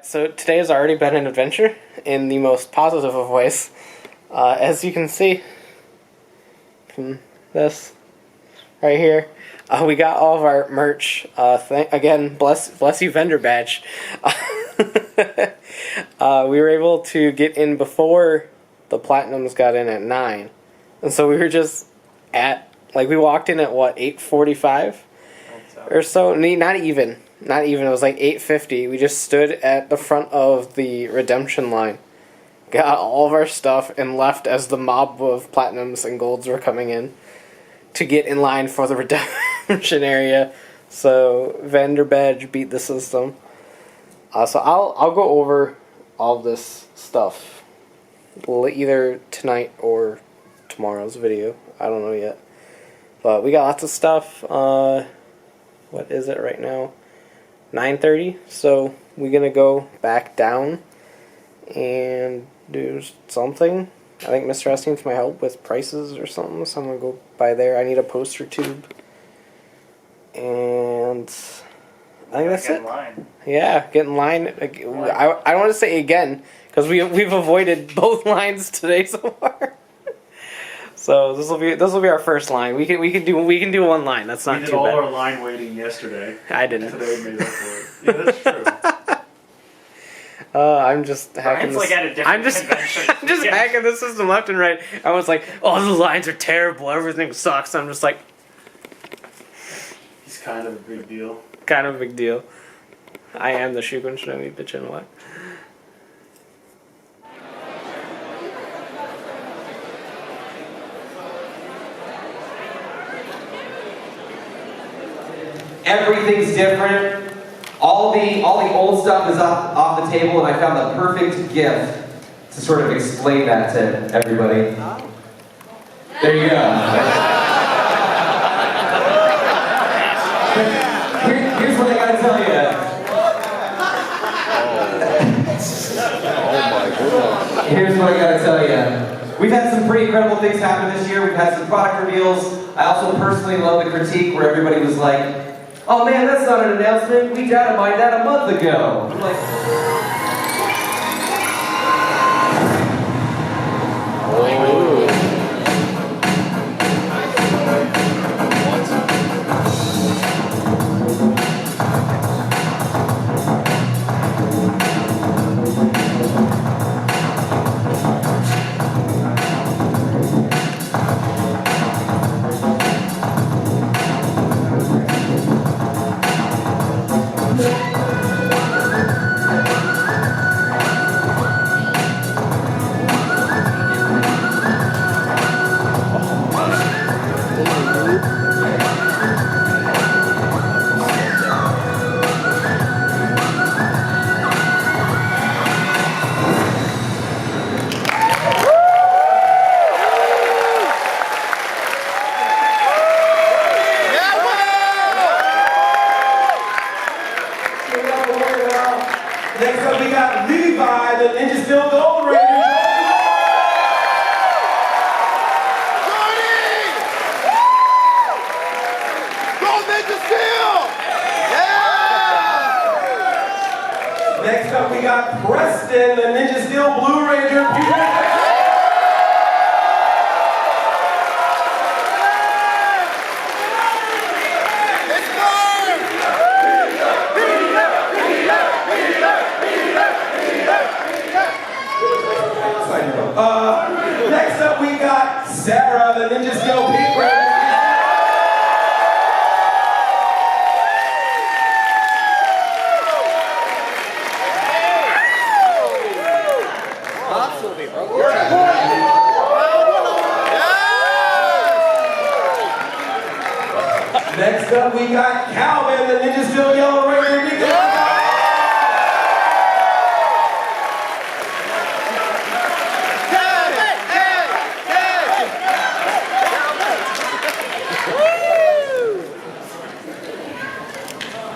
So today has already been an adventure in the most positive of ways. As you can see from this right here, we got all of our merch. Again, bless you, vendor badge. We were able to get in before the platinums got in at 9, and so we were just at we walked in at what 8:45 or so. Not even. It was like 8:50. We just stood at the front of the redemption line, got all of our stuff, and left as the mob of platinums and golds were coming in to get in line for the redemption area. So vendor badge beat the system. So I'll go over all this stuff either tonight or tomorrow's video. I don't know yet, but we got lots of stuff. What is it right now? 9:30. So we're gonna go back down and do something. I think Mr. S needs my help with prices or something, so I'm gonna go by there. I need a poster tube, and I think that's it. Yeah, get in line. I don't want to say again because we've avoided both lines today so far. So this will be our first line. We can do one line. That's not too bad. We did all our line waiting yesterday. I didn't. Today we made up for it. Yeah, that's true. I'm just hacking. I'm just hacking the system left and right. I was like, "Oh, the lines are terrible. Everything sucks." I'm just like, he's kind of a big deal. Kind of a big deal. I am the Shukun Shinobi bitch in what? Everything's different. All the old stuff is off the table, and I found the perfect gift to sort of explain that to everybody. There you go. Here's what I gotta tell you. Oh my goodness. Here's what I gotta tell you. We've had some pretty incredible things happen this year. We've had some product reveals. I also personally love the critique where everybody was like, "Oh man, that's not an announcement. We data-mined that a month ago." I'm like, next up we got Levi, the Ninja Steel Gold Ranger. Next up we got Preston, the Ninja Steel Blue Ranger. Next up we got Sarah, the Ninja Steel Pink Ranger. Next up we got Calvin, the Ninja Steel Yellow Ranger.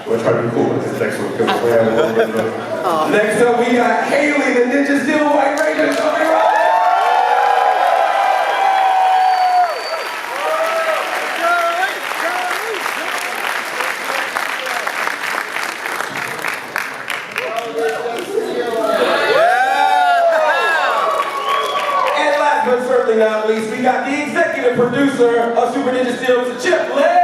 We'll try to be cool with this next one because we have a little bit of... Next up we got Haley, the Ninja Steel White Ranger. last but certainly not least, we got the executive producer of Super Ninja Steel, Mr. Chip Lair.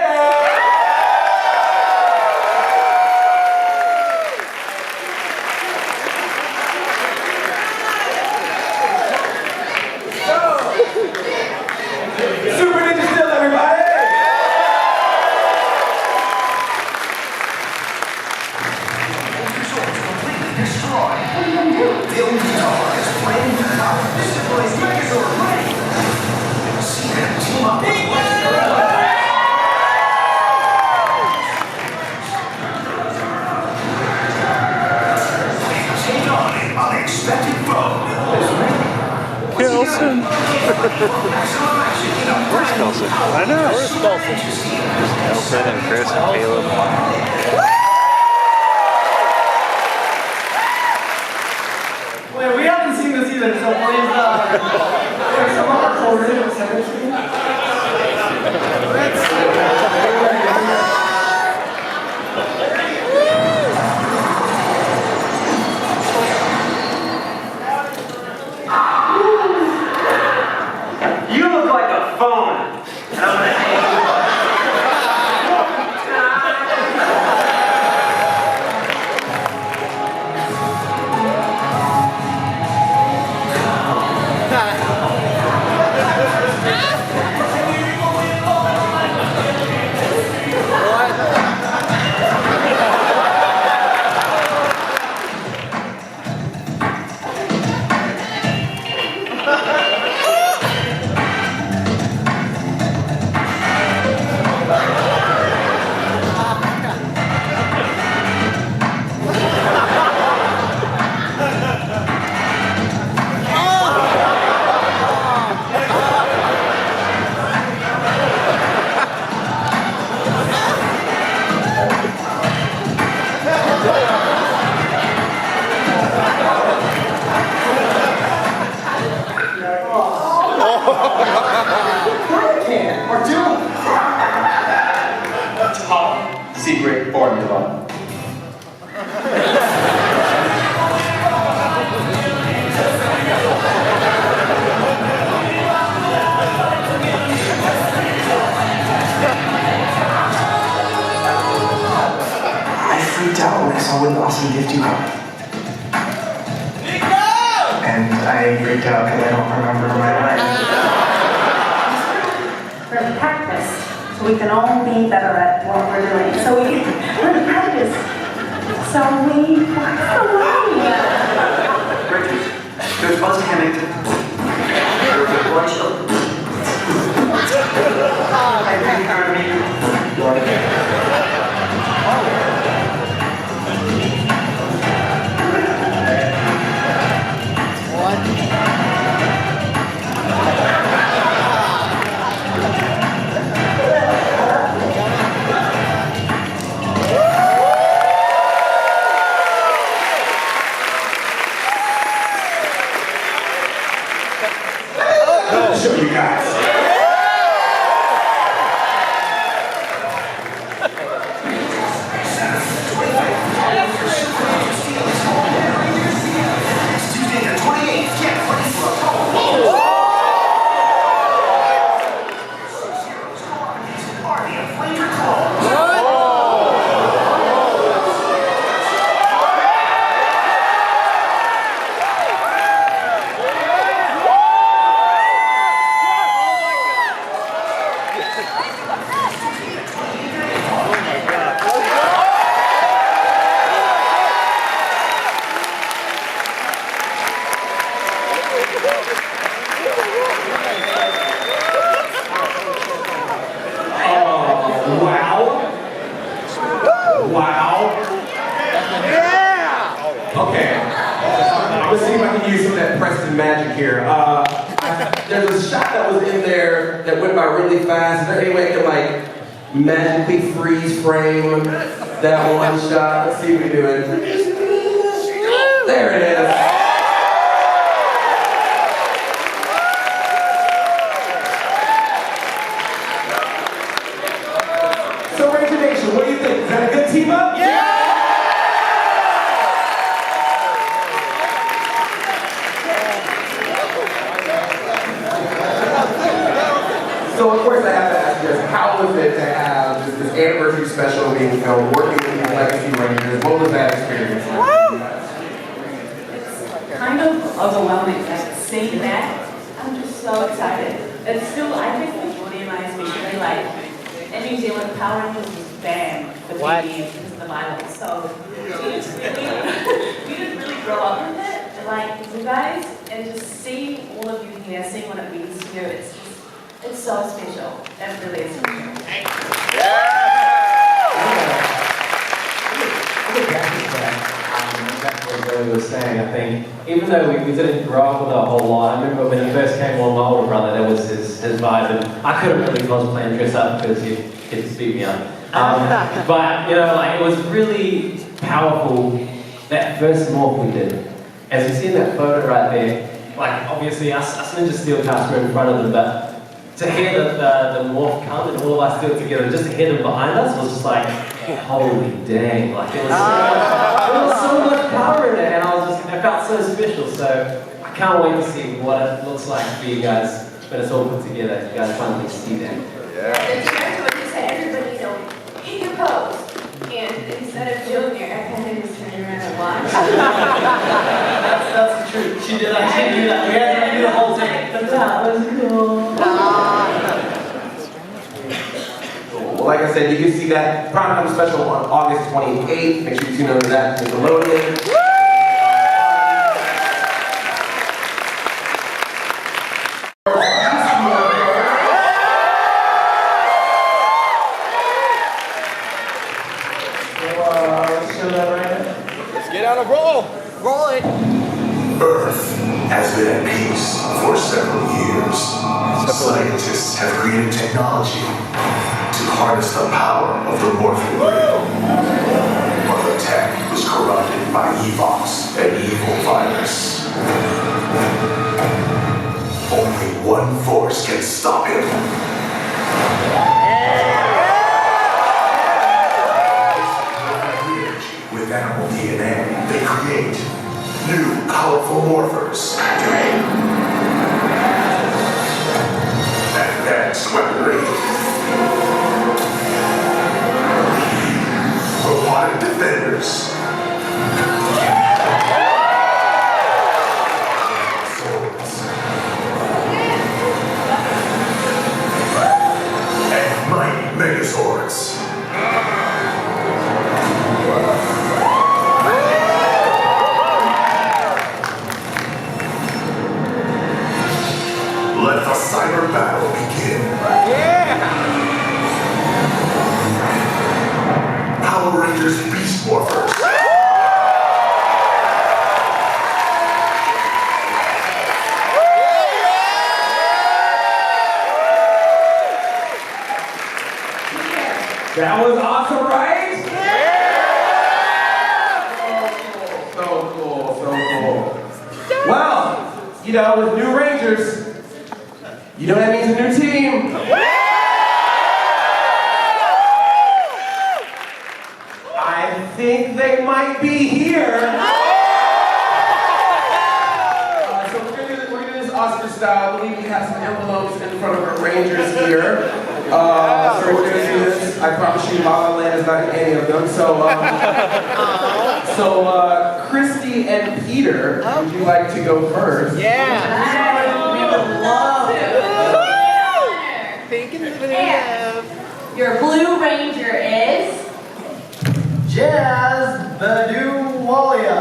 Super Ninja Steel, everybody! Kelson. Where's Kelson? I know. Where's Kelson? Kelson and Chris and Caleb. Well, we haven't seen this either, so please, there's some other coordinates. You look like a phone. And I'm gonna hang you up. Or two. Top secret formula. I freaked out when I saw what an awesome gift you got. And I freaked out because I don't remember my life. We're going to practice so we can all be better at what we're doing. So we're going to practice. So we walk away. There's Buzz Hammond. There's a bunch of... I think you're me. Show you guys. Tuesday the 28th. Get ready for a party of flavor clones. Wow. Okay. Let's see if I can use some of that Preston magic here. There's a shot that was in there that went by really fast. Is there any way I can like magically freeze frame that one shot? Let's see if we can do it. There it is. So Ranger Nation, what do you think? Is that a good team up? Yeah! So of course I have to ask you guys, how was it to have this anniversary special being filmed, working with these Legacy Rangers? What was that experience like for you guys? Kind of overwhelming, like seeing that. I'm just so excited. It's still, I think Jordy and I especially, like, in New Zealand, Power Rangers was banned for 10 years because of the violence. So we didn't really grow up with it, like you guys, and just seeing all of you here, seeing what it means to you, it's so special. It really is special. That's what Zoe was saying. I think, even though we didn't grow up with it a whole lot, I remember when he first came along, my older brother, that was his vibe, and I couldn't really cosplay and dress up because he'd get to beat me up. But, you know, like, it was really powerful, that first morph we did. As you see in that photo right there, like, obviously us Ninja Steel cast were in front of them, but to hear the morph come and all of us do it together, just to hear them behind us was just like, holy dang, like there was so much power in it, and it felt so special. So I can't wait to see what it looks like for you guys when it's all put together. You guys finally see that. The director would just say, everybody, you know, hit your pose. And instead of doing it, I kind of just turned around and watched. That's the truth. She did that. She knew that. We had to do the whole thing. That was cool. Well, like I said, you can see that Prime special on August 28th. Make sure you tune into that Nickelodeon. Earth has been at peace for several years. Scientists have created technology to harness the power of the morphing ray. But the tech is corrupted by Evox, an evil virus. Only one force can stop him. With animal DNA, they create new, powerful morphers. Advanced weaponry. Robotic defenders. Swords. And mighty megazords. Let the cyber battle begin. Power Rangers Beast Morphers. That was awesome, right? Yeah! So cool, so cool. Well, you know, with new Rangers, you know that means a new team. I think they might be here. So we're gonna do this Oscar style. I believe we have some envelopes in front of our Rangers here. So we're gonna do this. I promise you, La La Land is not in any of them. So, Christy and Peter, would you like to go first? We would love to. And your Blue Ranger is Jazz, the new Walia.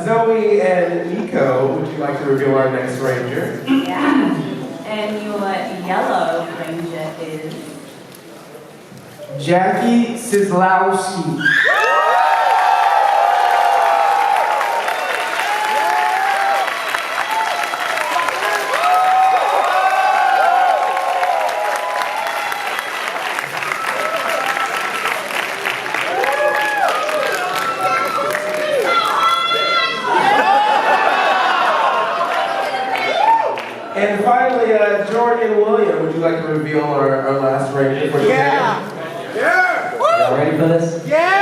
Zoe and Nico, would you like to reveal our next Ranger? yeah. And your Yellow Ranger is Jackie Sislowski. Morgan William, would you like to reveal our last ranger for today? Yeah! Y'all ready for this? Yeah!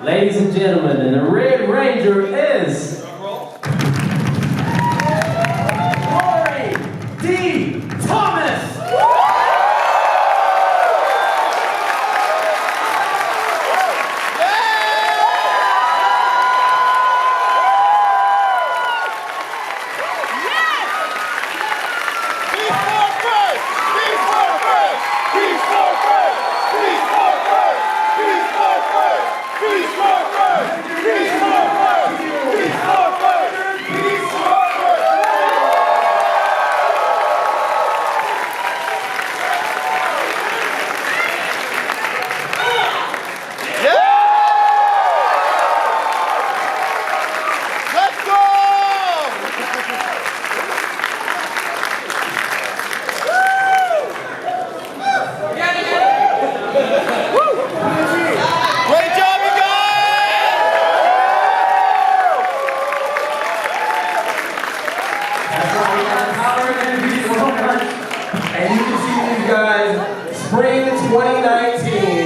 Ladies and gentlemen, and the Red Ranger is... Lori D. Thomas! And you can see these guys, spring 2019.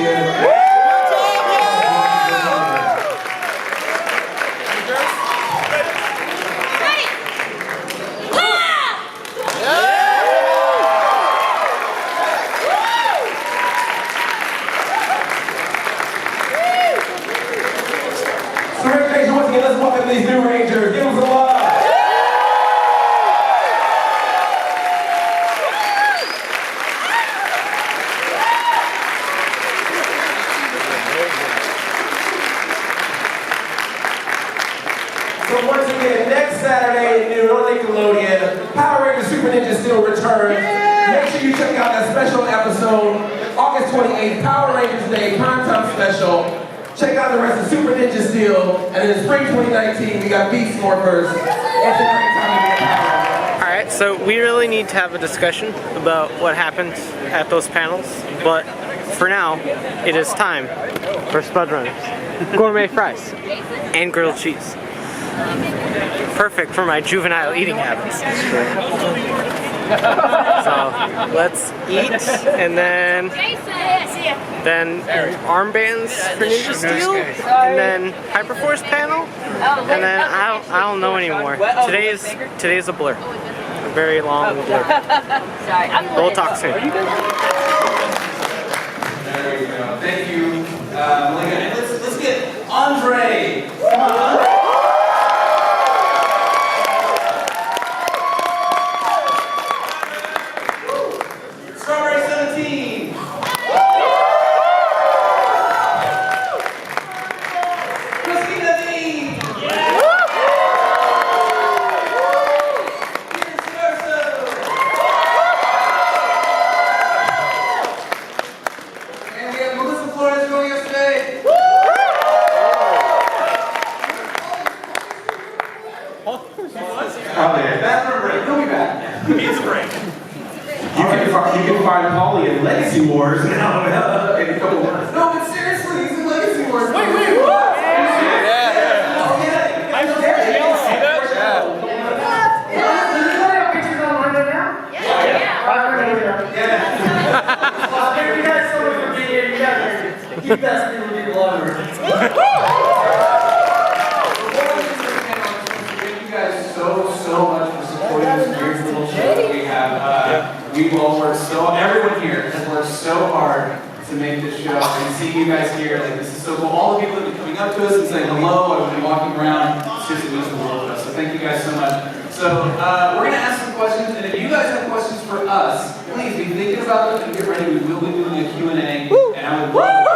So Red Ranger, once again, let's welcome these new Rangers. Give them some love. So once again, next Saturday at noon on Nickelodeon, Power Ranger Super Ninja Steel returns. Make sure you check out that special episode, August 28th, Power Rangers Day, primetime special. Check out the rest of Super Ninja Steel, and then in spring 2019, we got Beast Morphers. It's a great time to be a Power Ranger. Alright, so we really need to have a discussion about what happened at those panels, but for now, it is time for Spud Runners, gourmet fries, and grilled cheese. Perfect for my juvenile eating habits. So let's eat, and then armbands for Ninja Steel, and then Hyperforce panel, and then I don't know anymore. Today's a blur, a very long blur. We'll talk soon. There you go. Thank you, Malika. Let's get Andre. Come on, Andre. Strawberry 17. Christina D. And we have Melissa Flores joining us today. Bathroom break. He'll be back. He's great. You can find Paulie in Legacy Wars now in a couple months. No, but seriously, he's in Legacy Wars. Wait, what? Keep that still be longer. Thank you guys so much for supporting this great little show that we have. We've all worked everyone here has worked so hard to make this show, and seeing you guys here, like, this is so cool. All the people that have been coming up to us and saying hello, I've been walking around, it's just means the world to us. So thank you guys so much. So we're gonna ask some questions, and if you guys have questions for us, please be thinking about them and get ready. We will be doing a Q&A, and I would love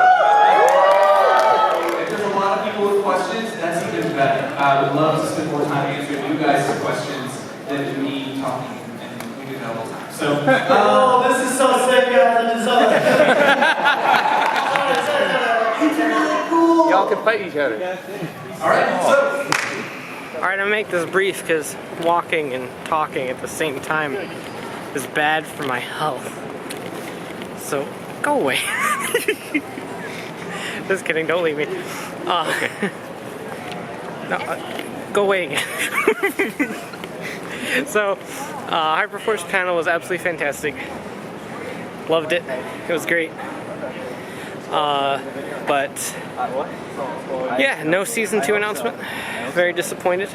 if there's a lot of people with questions, that's even better. I would love to spend more time answering you guys' questions than me talking, and we do that all the time. So, Oh, this is so sick, guys. This is so Y'all can fight each other. all right, so. Alright, I'll make this brief because walking and talking at the same time is bad for my health. So, go away. Just kidding, don't leave me. No, go away again. So, Hyperforce panel was absolutely fantastic. Loved it. It was great. But yeah, no season 2 announcement. Very disappointed.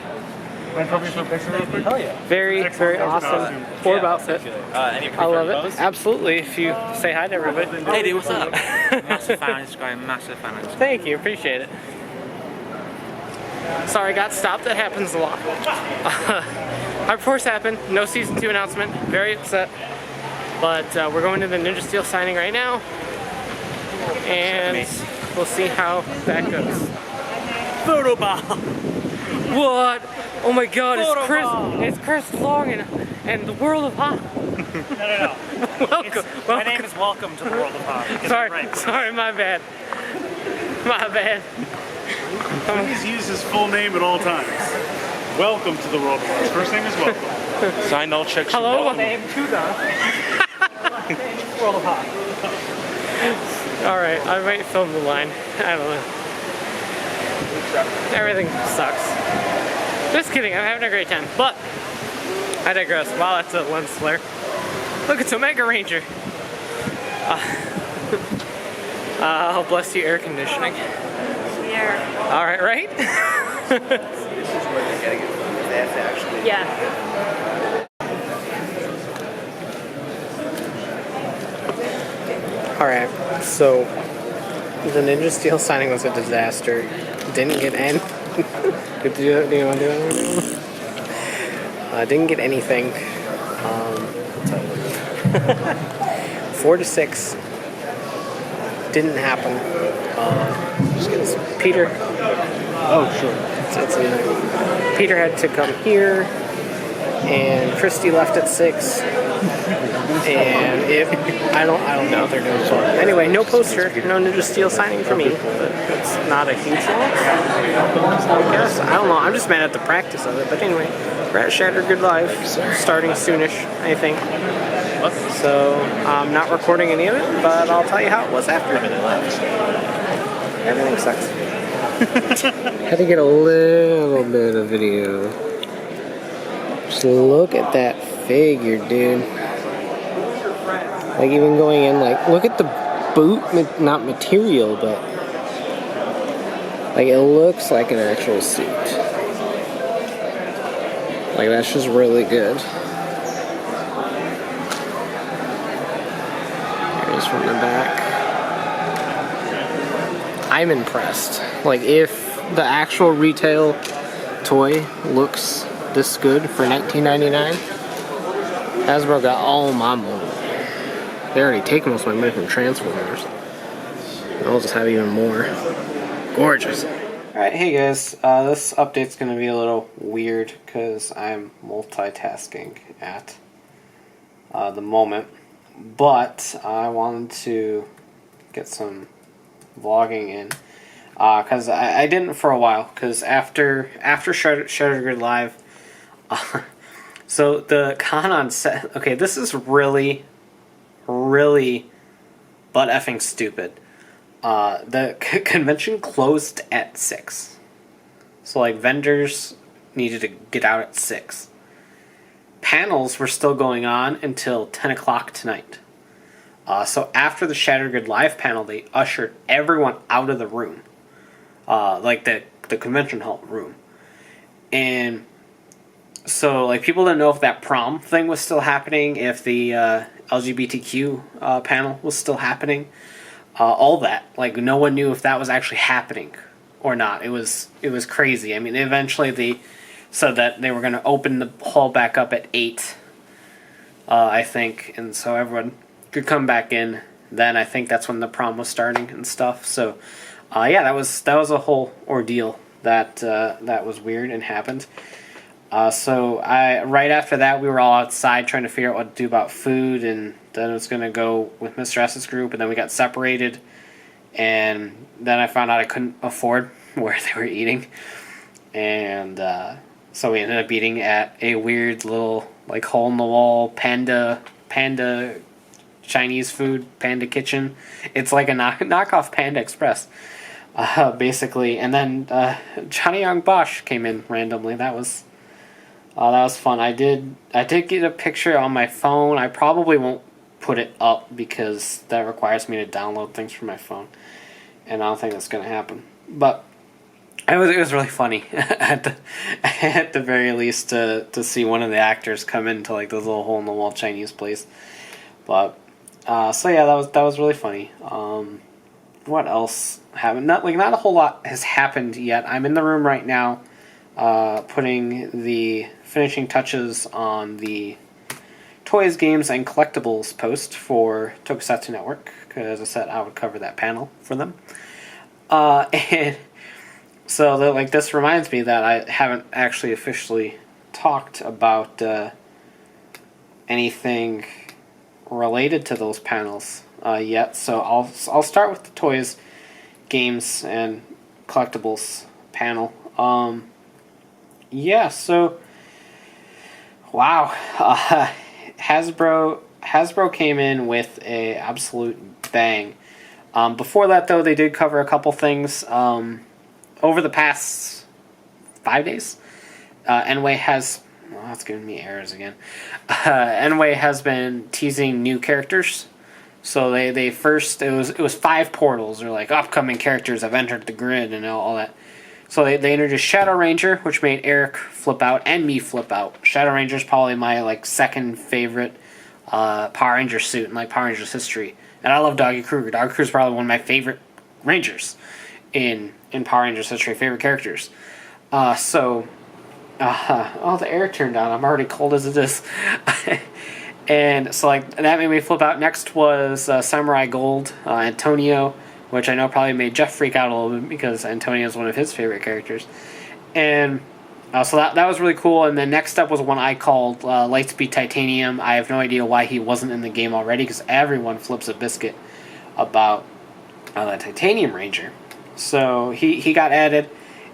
Very, very awesome. Orb outfit. I love it. Absolutely. If you say hi to everybody. Hey dude, what's up? Massive fan of Instagram, massive fan of Instagram. Thank you, appreciate it. Sorry, got stopped. That happens a lot. Hyperforce happened. No season 2 announcement. Very upset. But we're going to the Ninja Steel signing right now. And we'll see how that goes. Photo bomb! What? Oh my god, it's Chris Long and the World of Hop. No. Welcome. My name is Welcome to the World of Hop. Sorry, my bad. My bad. Please use his full name at all times. Welcome to the world of His first name is Welcome. Signed all checks. Hello? Name to the World of Hop. Alright, I might film the line. I don't know. Everything sucks. Just kidding, I'm having a great time. But, I digress. Wow, that's a lens flare. Look, it's Omega Ranger. Oh, bless you, air conditioning. Yeah. Alright, right? Yeah. Alright, so the Ninja Steel signing was a disaster. Didn't get any. Do you want to do it? Didn't get anything. 4 to 6 didn't happen. Just get this. Peter. Oh, sure. It's in there. Peter had to come here, and Christy left at 6. And I don't know what they're doing. So anyway, no poster, no Ninja Steel signing for me. But it's not a huge loss, I guess. I don't know. I'm just mad at the practice of it. But anyway, we're at Shattered Good Live, starting soonish, I think. So I'm not recording any of it, but I'll tell you how it was after. Everything sucks. Had to get a little bit of video. Just look at that figure, dude. Like, even going in, like, look at the boot, not material, but like, it looks like an actual suit. Like, that's just really good. Here's from the back. I'm impressed. Like, if the actual retail toy looks this good for $19.99, Hasbro got all my money. They already take most of my money from Transformers. I'll just have even more. Gorgeous. Alright, hey guys. This update's going to be a little weird because I'm multitasking at the moment. But I wanted to get some vlogging in. Because I didn't for a while. Because after Shattered Grid Live... so the con on set... Okay, this is really butt effing stupid. The convention closed at 6. So, like, vendors needed to get out at 6. Panels were still going on until 10 o'clock tonight. So after the Shattered Grid Live panel, they ushered everyone out of the room. Like, the convention hall room. And so, like, people didn't know if that prom thing was still happening, if the LGBTQ panel was still happening, all that. Like, no one knew if that was actually happening or not. It was crazy. I mean, eventually they said that they were going to open the hall back up at 8, I think, and so everyone could come back in. Then I think that's when the prom was starting and stuff. So, yeah, that was a whole ordeal that was weird and happened. So right after that, we were all outside trying to figure out what to do about food, and then it was going to go with Mr. S's group, and then we got separated, and then I found out I couldn't afford where they were eating, and so we ended up eating at a weird little, like, hole-in-the-wall panda Chinese food, Panda Kitchen. It's like a knockoff Panda Express, basically, and then Johnny Young Bosch came in randomly. That was That was fun. I did get a picture on my phone. I probably won't put it up because that requires me to download things from my phone, and I don't think that's going to happen. But it was really funny at the very least to see one of the actors come into like this little hole in the wall Chinese place. But so yeah, that was really funny. What else happened? Not a whole lot has happened yet. I'm in the room right now, putting the finishing touches on the Toys, Games, and Collectibles post for Tokusatsu Network, because I said I would cover that panel for them. And so this reminds me that I haven't actually officially talked about anything related to those panels yet. So I'll start with the Toys, Games, and Collectibles panel. Yeah, so wow. Hasbro came in with a absolute bang. Before that, though, they did cover a couple things. Over the past 5 days, Enway has... Well, that's giving me errors again. Enway has been teasing new characters. So they first... It was 5 portals. They're like, upcoming characters have entered the grid and all that. So they introduced Shadow Ranger, which made Eric flip out and me flip out. Shadow Ranger's probably my second favorite Power Ranger suit in Power Rangers history. And I love Doggy Kruger. Doggy Kruger's probably one of my favorite Rangers in Power Rangers history, favorite characters. Oh, the air turned on. I'm already cold as it is. And so that made me flip out. Next was Samurai Gold, Antonio, which I know probably made Jeff freak out a little bit because Antonio is one of his favorite characters. And so that was really cool. And then next up was one I called Lightspeed Titanium. I have no idea why he wasn't in the game already, because everyone flips a biscuit about the Titanium Ranger. So he got added.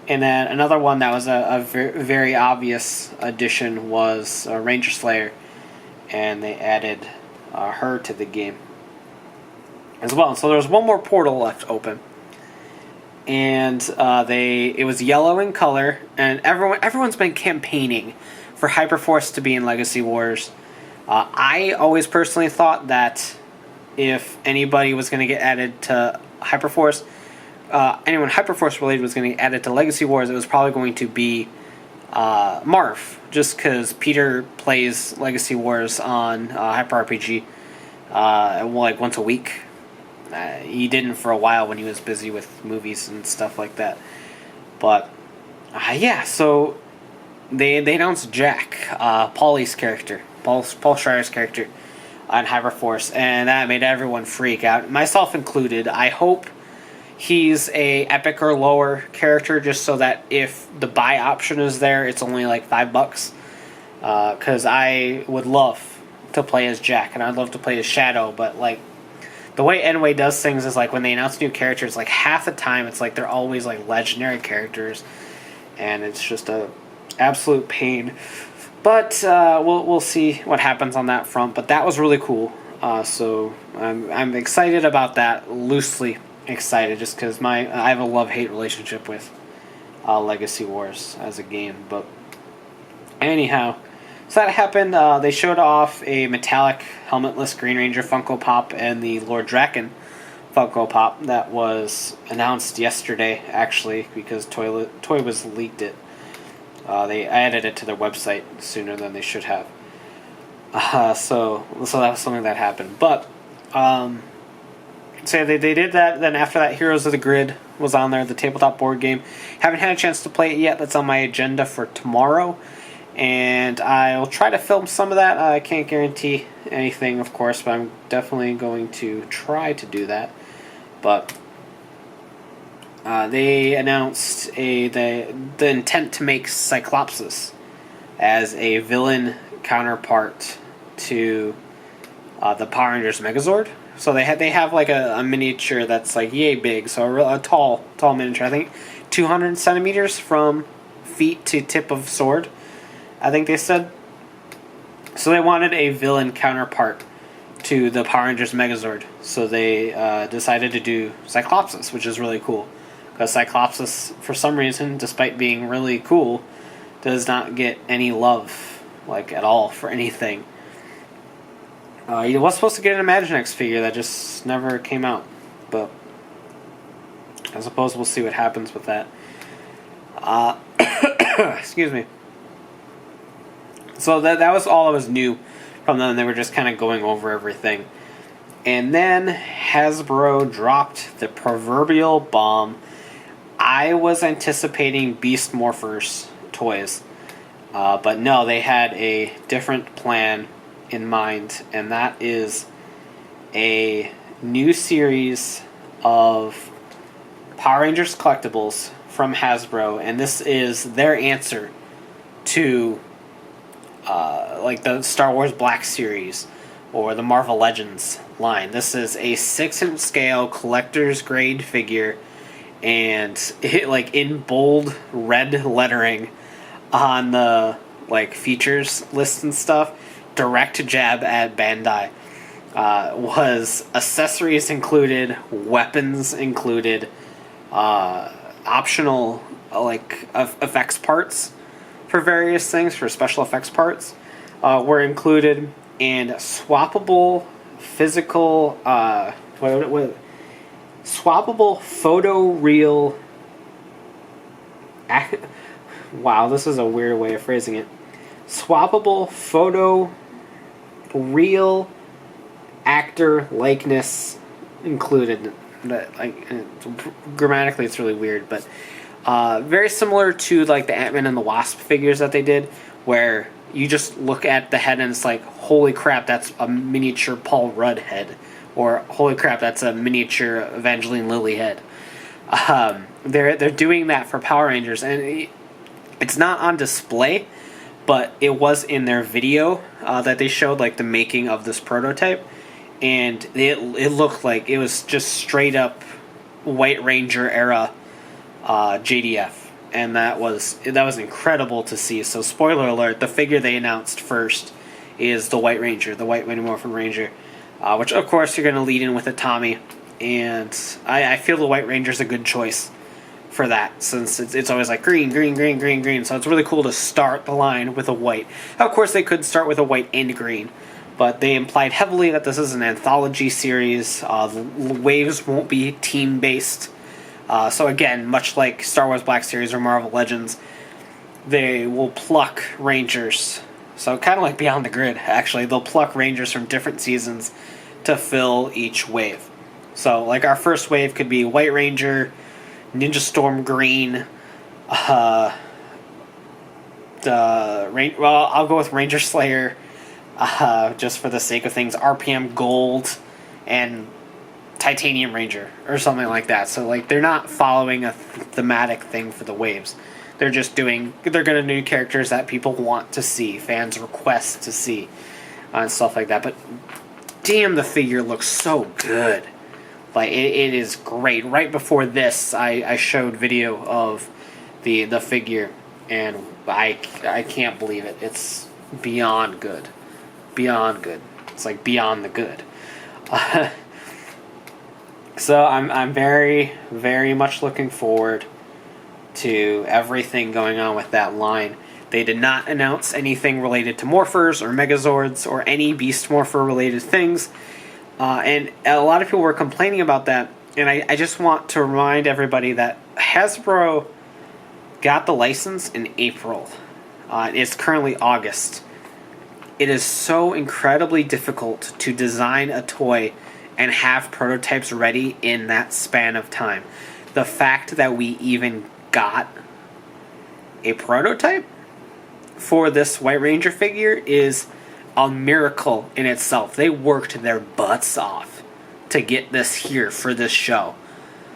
And then another one that was a very obvious addition was Ranger Slayer. And they added her to the game as well. So there was one more portal left open, and it was yellow in color, and everyone's been campaigning for Hyperforce to be in Legacy Wars. I always personally thought that if anybody was going to get added to Hyperforce, anyone Hyperforce related was going to get added to Legacy Wars, it was probably going to be Marv, just because Peter plays Legacy Wars on Hyper RPG once a week. He didn't for a while when he was busy with movies and stuff like that. But yeah, so they announced Jack, Paulie's character, Paul Schreier's character on Hyperforce, and that made everyone freak out, myself included. I hope he's a epic or lower character, just so that if the buy option is there, it's only $5. Because I would love to play as Jack, and I'd love to play as Shadow, but the way Enway does things is when they announce new characters, half the time it's they're always legendary characters, and it's just a absolute pain. But we'll see what happens on that front. But that was really cool. So I'm excited about that. Loosely excited, just because I have a love-hate relationship with Legacy Wars as a game. But anyhow, so that happened. They showed off a metallic helmetless Green Ranger Funko Pop and the Lord Draken Funko Pop that was announced yesterday, actually, because Toy was leaked it. They added it to their website sooner than they should have. So that was something that happened. But so they did that. Then after that, Heroes of the Grid was on there, the tabletop board game. Haven't had a chance to play it yet. That's on my agenda for tomorrow. And I'll try to film some of that. I can't guarantee anything, of course, but I'm definitely going to try to do that. But they announced the intent to make Cyclopsis as a villain counterpart to the Power Rangers Megazord. So they have a miniature that's yay big, so a tall miniature. I think 200 centimeters from feet to tip of sword, I think they said. So they wanted a villain counterpart to the Power Rangers Megazord. So they decided to do Cyclopsis, which is really cool. Because Cyclopsis, for some reason, despite being really cool, does not get any love, like, at all for anything. He was supposed to get an Imaginext figure that just never came out, but I suppose we'll see what happens with that. Excuse me. So that was all that was new from them. They were just kind of going over everything. And then Hasbro dropped the proverbial bomb. I was anticipating Beast Morphers toys. But no, they had a different plan in mind. And that is a new series of Power Rangers collectibles from Hasbro. And this is their answer to like the Star Wars Black Series or the Marvel Legends line. This is a 6-inch scale collector's grade figure, and it, like, in bold red lettering on the like features list and stuff, direct jab at Bandai. Was accessories included, weapons included, optional like effects parts for various things, for special effects parts were included, and swappable physical swappable photoreal wow, this is a weird way of phrasing it. Swappable photoreal actor likeness included. That, like, grammatically it's really weird, but very similar to like the Ant-Man and the Wasp figures that they did, where you just look at the head and it's like, holy crap, that's a miniature Paul Rudd head, or holy crap, that's a miniature Evangeline Lilly head. They're doing that for Power Rangers, and it's not on display, but it was in their video that they showed, like the making of this prototype, and it looked like it was just straight up White Ranger era JDF. And that was incredible to see. So, spoiler alert, the figure they announced first is the White Ranger, the White Mighty Morphin Ranger, which, of course, you're going to lead in with a Tommy. And I feel the White Ranger's a good choice for that, since it's always like green, green, green, green, green. So it's really cool to start the line with a white. Of course, they could start with a white and green, but they implied heavily that this is an anthology series. The waves won't be team-based. So again, much like Star Wars Black Series or Marvel Legends, they will pluck Rangers. So kind of like Beyond the Grid, actually. They'll pluck Rangers from different seasons to fill each wave. So like our first wave could be White Ranger, Ninja Storm Green, I'll go with Ranger Slayer, just for the sake of things, RPM Gold, and Titanium Ranger, or something like that. So, like, they're not following a thematic thing for the waves. They're going to do characters that people want to see, fans request to see, and stuff like that. But, damn, the figure looks so good. Like, it is great. Right before this, I showed video of the figure, and I can't believe it. It's beyond good. Beyond good. It's like beyond the good. So I'm very, very much looking forward to everything going on with that line. They did not announce anything related to Morphers or Megazords or any Beast Morpher related things. And a lot of people were complaining about that. And I just want to remind everybody that Hasbro got the license in April. It's currently August. It is so incredibly difficult to design a toy and have prototypes ready in that span of time. The fact that we even got a prototype for this White Ranger figure is a miracle in itself. They worked their butts off to get this here for this show.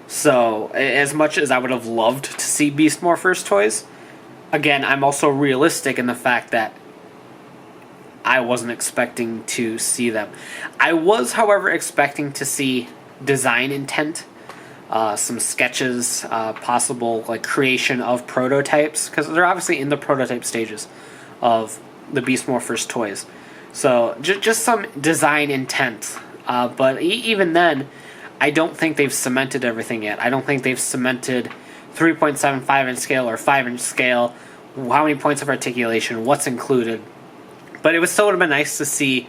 So, as much as I would have loved to see Beast Morphers toys, again, I'm also realistic in the fact that I wasn't expecting to see them. I was, however, expecting to see design intent, some sketches, possible like creation of prototypes, because they're obviously in the prototype stages of the Beast Morphers toys. So just some design intent. But even then, I don't think they've cemented everything yet. I don't think they've cemented 3.75 inch scale or 5 inch scale how many points of articulation, what's included. But it would still would have been nice to see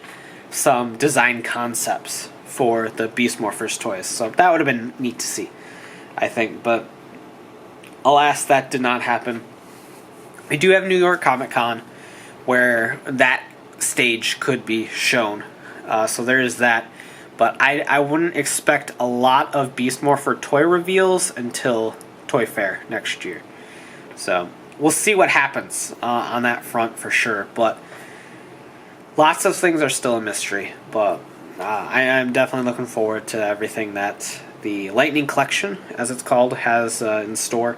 some design concepts for the Beast Morphers toys. So that would have been neat to see, I think. But alas, that did not happen. We do have New York Comic Con, where that stage could be shown. So there is that. But I wouldn't expect a lot of Beast Morpher toy reveals until Toy Fair next year. So we'll see what happens on that front for sure. But lots of things are still a mystery. But I am definitely looking forward to everything that the Lightning Collection, as it's called, has in store.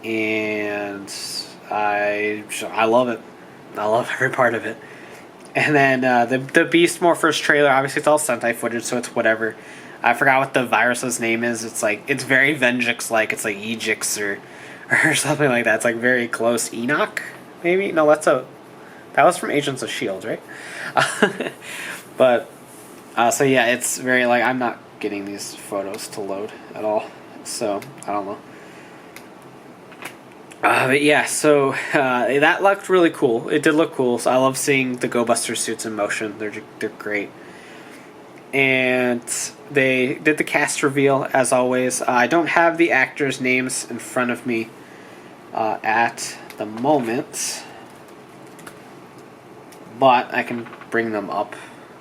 And I love it. I love every part of it. And then the Beast Morphers trailer, obviously it's all Sentai footage, so it's whatever. I forgot what the virus's name is. It's like, it's very Venjix-like. It's like Ejix or something like that. It's like very close. Enoch, maybe? No, that was from Agents of S.H.I.E.L.D., right? But, so yeah, it's very like, I'm not getting these photos to load at all. So, I don't know. But yeah, so that looked really cool. It did look cool. So I love seeing the Go Buster suits in motion. They're great. And they did the cast reveal, as always. I don't have the actors' names in front of me at the moment, but I can bring them up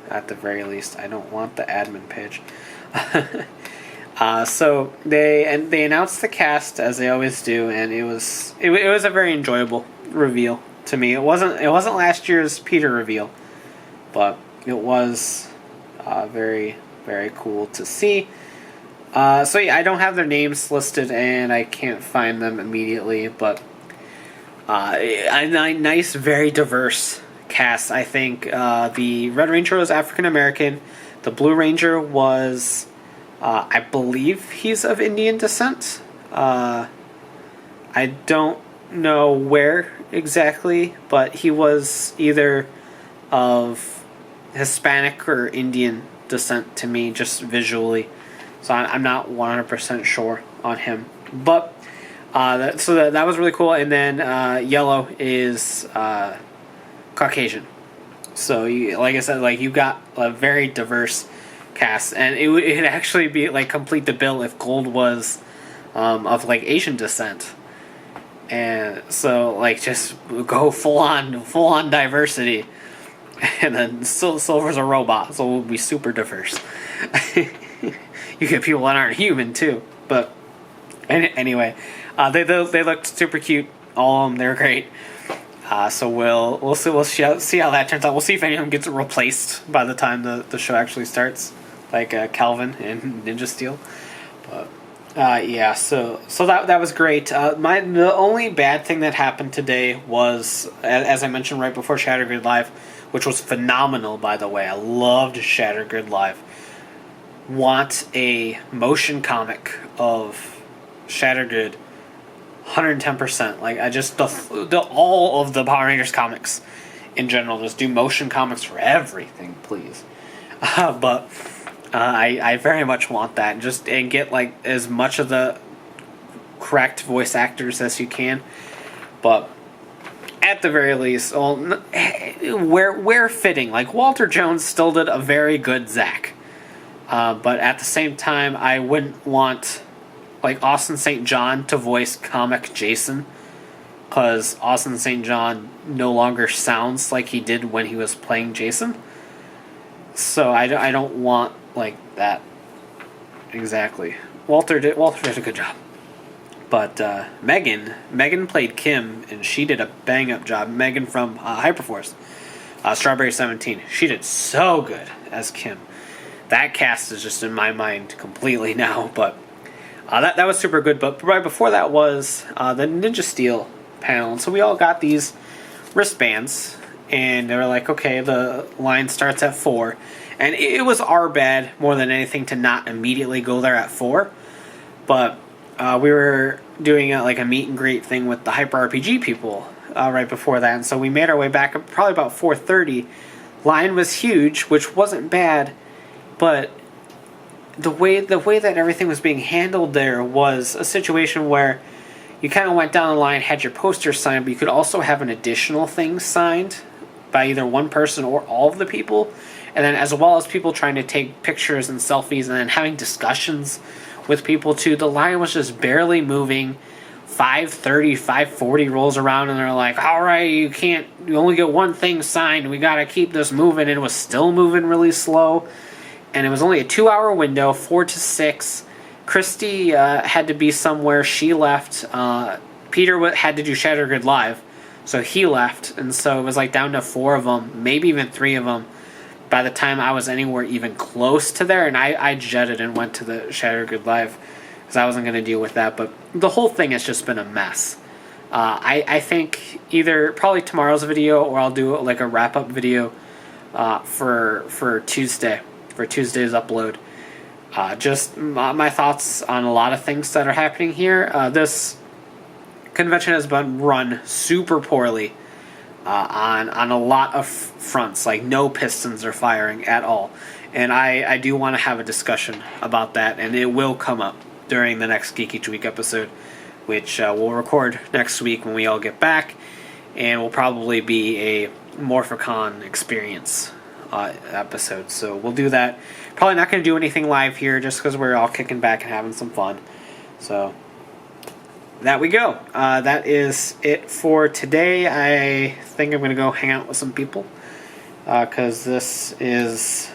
at the very least. I don't want the admin page. So they announced the cast, as they always do, and it was a very enjoyable reveal to me. It wasn't last year's Peter reveal, but it was very, very cool to see. So yeah, I don't have their names listed, and I can't find them immediately, but a nice, very diverse cast. I think the Red Ranger was African American. The Blue Ranger was, I believe he's of Indian descent. I don't know where exactly, but he was either of Hispanic or Indian descent to me, just visually. So I'm not 100% sure on him. But, so that was really cool. And then Yellow is Caucasian. So, like I said, like you got a very diverse cast. And it'd actually be, like, complete the bill if Gold was of, like, Asian descent. And so, like, just go full on diversity. And then Silver's a robot, so we'll be super diverse. You get people that aren't human too, but anyway, they looked super cute. All of them, they were great. So we'll see how that turns out. We'll see if any of them gets replaced by the time the show actually starts, like Calvin and Ninja Steel. But yeah, so that was great. The only bad thing that happened today was, as I mentioned right before Shattergrid Live, which was phenomenal, by the way. I loved Shattergrid Live. Want a motion comic of Shattergrid 110%. Like, I just, all of the Power Rangers comics in general, just do motion comics for everything, please. But I very much want that. And get, like, as much of the correct voice actors as you can. But at the very least, where fitting. Like, Walter Jones still did a very good Zack. But at the same time, I wouldn't want, like, Austin St. John to voice comic Jason, because Austin St. John no longer sounds like he did when he was playing Jason. So I don't want, like, that exactly. Walter did a good job. But Megan played Kim, and she did a bang-up job. Megan from Hyperforce, Strawberry 17. She did so good as Kim. That cast is just in my mind completely now, but that was super good. But right before that was the Ninja Steel panel, and so we all got these wristbands, and they were like, okay, the line starts at 4, and it was our bad more than anything to not immediately go there at 4, but we were doing like a meet and greet thing with the Hyper RPG people right before that, and so we made our way back up probably about 4:30. Line was huge, which wasn't bad. But the way that everything was being handled there was a situation where you kind of went down the line, had your poster signed, but you could also have an additional thing signed by either one person or all of the people. And then as well as people trying to take pictures and selfies and then having discussions with people too. The line was just barely moving. 5:30, 5:40 rolls around and they're like, all right, you only get one thing signed. We got to keep this moving. And it was still moving really slow. And it was only a 2-hour window, 4 to 6. Christy had to be somewhere. She left. Peter had to do Shattergrid Live. So he left. And so it was like down to 4 of them, maybe even 3 of them. By the time I was anywhere even close to there, and I jetted and went to the Shattergrid Live because I wasn't going to deal with that. But the whole thing has just been a mess. I think either probably tomorrow's video or I'll do like a wrap-up video for Tuesday, for Tuesday's upload. Just my thoughts on a lot of things that are happening here. This convention has been run super poorly. On a lot of fronts, like no pistons are firing at all. And I do want to have a discussion about that, and it will come up during the next Geek Each Week episode, which we'll record next week when we all get back, and will probably be a Morphicon experience episode. So we'll do that. Probably not going to do anything live here, just because we're all kicking back and having some fun. So that we go. That is it for today. I think I'm going to go hang out with some people because this is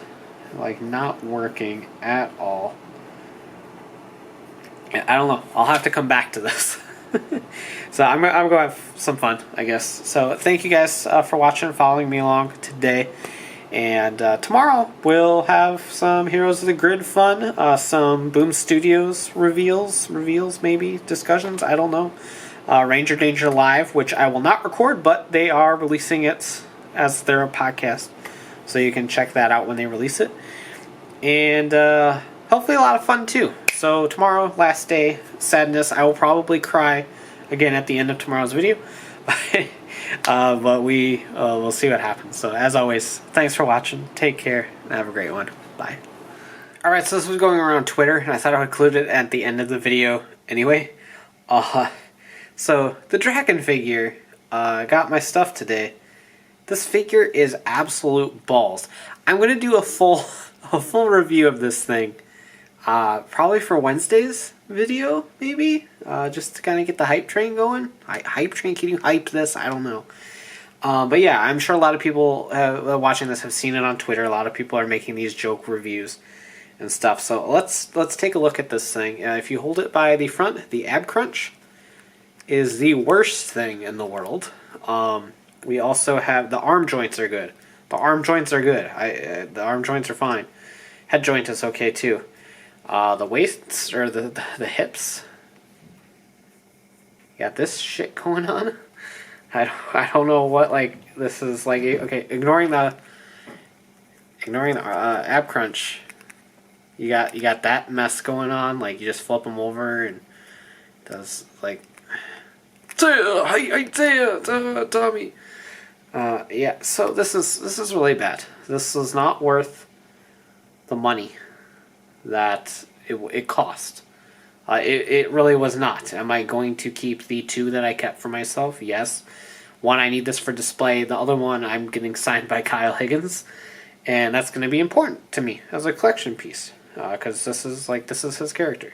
like not working at all. I don't know. I'll have to come back to this. So I'm going to have some fun, I guess. So thank you guys for watching and following me along today. And tomorrow we'll have some Heroes of the Grid fun, some Boom Studios reveals maybe, discussions, I don't know. Ranger Danger Live, which I will not record, but they are releasing it as their podcast. So you can check that out when they release it. And hopefully a lot of fun too. So tomorrow, last day, sadness. I will probably cry again at the end of tomorrow's video. But we'll see what happens. So as always, thanks for watching. Take care and have a great one. Bye. Alright, so this was going around Twitter, and I thought I would include it at the end of the video anyway. So the dragon figure got my stuff today. This figure is absolute balls. I'm gonna do a full review of this thing. Probably for Wednesday's video, maybe, just to kind of get the hype train going. Hype train? Can you hype this? I don't know. But yeah, I'm sure a lot of people watching this have seen it on Twitter. A lot of people are making these joke reviews and stuff. So let's take a look at this thing. If you hold it by the front, the ab crunch is the worst thing in the world. We also have the arm joints are good. The arm joints are good. The arm joints are fine. Head joint is okay too. The waists, or the hips, got this shit going on. I don't know what, like, this is like. Okay, ignoring the ab crunch, you got that mess going on. Like, you just flip them over and it does like, Tommy. Yeah. So this is really bad. This is not worth the money that it cost. It really was not. Am I going to keep the 2 that I kept for myself? Yes. One, I need this for display. The other one, I'm getting signed by Kyle Higgins, and that's going to be important to me as a collection piece, because this is his character.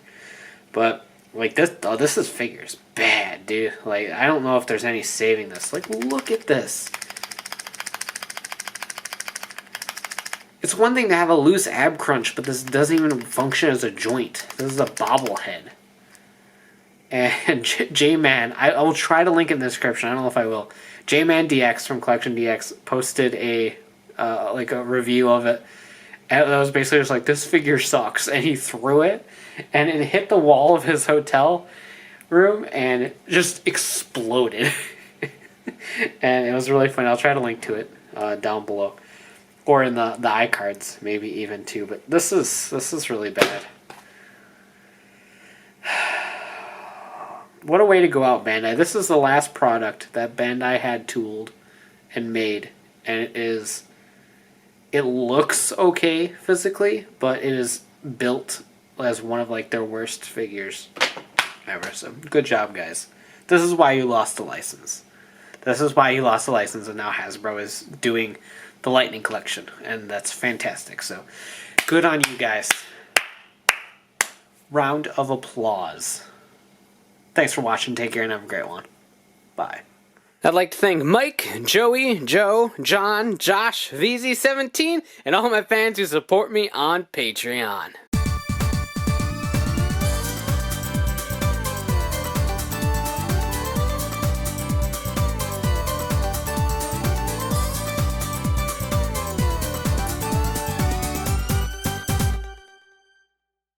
But like this figure's bad, dude. Like, I don't know if there's any saving this. Like, look at this. It's one thing to have a loose ab crunch, but this doesn't even function as a joint. This is a bobblehead. And J-Man, I will try to link it in the description. I don't know if I will. J-Man DX from Collection DX posted a review of it. And that was basically just like, this figure sucks. And he threw it, and it hit the wall of his hotel room, and it just exploded. And it was really funny. I'll try to link to it down below. Or in the iCards, maybe even too. But this is really bad. What a way to go out, Bandai. This is the last product that Bandai had tooled and made. And it looks okay physically, but it is built as one of like their worst figures ever. So good job, guys. This is why you lost the license. This is why you lost the license, and now Hasbro is doing the Lightning Collection, and that's fantastic. So, good on you guys. Round of applause. Thanks for watching. Take care and have a great one. Bye. I'd like to thank Mike, Joey, Joe, John, Josh, VZ17, and all my fans who support me on Patreon.